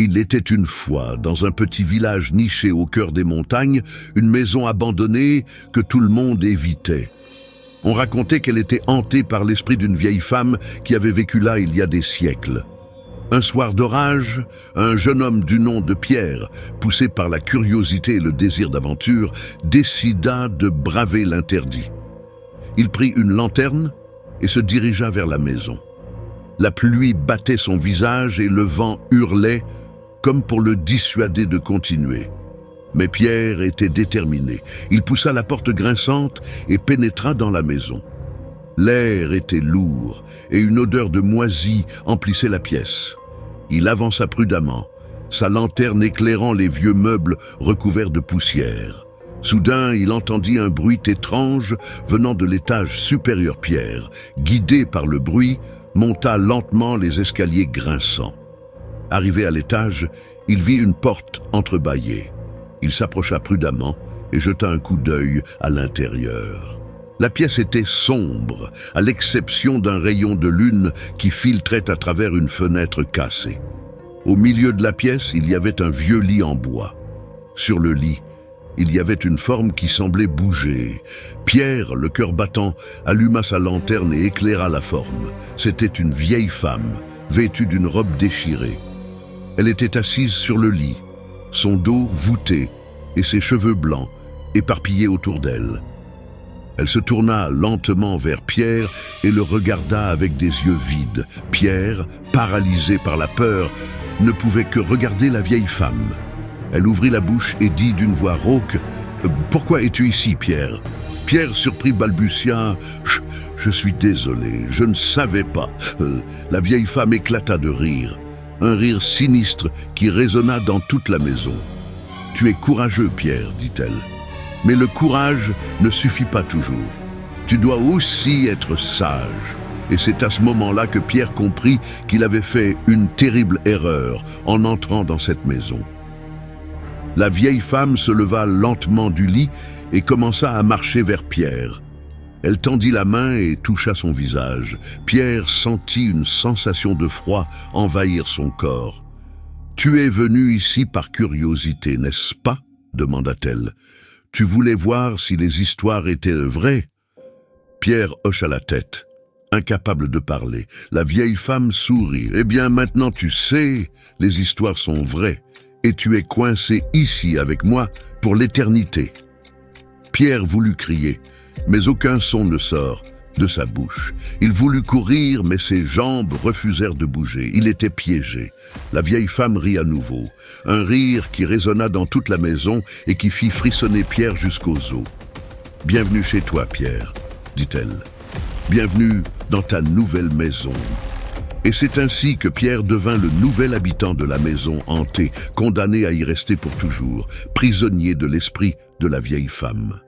Il était une fois, dans un petit village niché au cœur des montagnes, une maison abandonnée que tout le monde évitait. On racontait qu'elle était hantée par l'esprit d'une vieille femme qui avait vécu là il y a des siècles. Un soir d'orage, un jeune homme du nom de Pierre, poussé par la curiosité et le désir d'aventure, décida de braver l'interdit. Il prit une lanterne et se dirigea vers la maison. La pluie battait son visage et le vent hurlait, comme pour le dissuader de continuer. Mais Pierre était déterminé. Il poussa la porte grinçante et pénétra dans la maison. L'air était lourd et une odeur de moisi emplissait la pièce. Il avança prudemment, sa lanterne éclairant les vieux meubles recouverts de poussière. Soudain, il entendit un bruit étrange venant de l'étage supérieur. Pierre, guidé par le bruit, monta lentement les escaliers grinçants. Arrivé à l'étage, il vit une porte entrebâillée. Il s'approcha prudemment et jeta un coup d'œil à l'intérieur. La pièce était sombre, à l'exception d'un rayon de lune qui filtrait à travers une fenêtre cassée. Au milieu de la pièce, il y avait un vieux lit en bois. Sur le lit, il y avait une forme qui semblait bouger. Pierre, le cœur battant, alluma sa lanterne et éclaira la forme. C'était une vieille femme, vêtue d'une robe déchirée. Elle était assise sur le lit, son dos voûté et ses cheveux blancs éparpillés autour d'elle. Elle se tourna lentement vers Pierre et le regarda avec des yeux vides. Pierre, paralysé par la peur, ne pouvait que regarder la vieille femme. Elle ouvrit la bouche et dit d'une voix rauque « Pourquoi es-tu ici, Pierre ?» Pierre, surpris, balbutia « Je suis désolé, je ne savais pas. » La vieille femme éclata de rire, un rire sinistre qui résonna dans toute la maison. « Tu es courageux, Pierre, dit-elle. Mais le courage ne suffit pas toujours. Tu dois aussi être sage. » Et c'est à ce moment-là que Pierre comprit qu'il avait fait une terrible erreur en entrant dans cette maison. La vieille femme se leva lentement du lit et commença à marcher vers Pierre. Elle tendit la main et toucha son visage. Pierre sentit une sensation de froid envahir son corps. « Tu es venu ici par curiosité, n'est-ce pas ?» demanda-t-elle. « Tu voulais voir si les histoires étaient vraies ?» Pierre hocha la tête, incapable de parler. La vieille femme sourit. « Eh bien, maintenant tu sais, les histoires sont vraies. Et tu es coincé ici avec moi pour l'éternité. » Pierre voulut crier, mais aucun son ne sort de sa bouche. Il voulut courir, mais ses jambes refusèrent de bouger. Il était piégé. La vieille femme rit à nouveau, un rire qui résonna dans toute la maison et qui fit frissonner Pierre jusqu'aux os. « Bienvenue chez toi, Pierre, » dit-elle. « Bienvenue dans ta nouvelle maison. » Et c'est ainsi que Pierre devint le nouvel habitant de la maison hantée, condamné à y rester pour toujours, prisonnier de l'esprit de la vieille femme.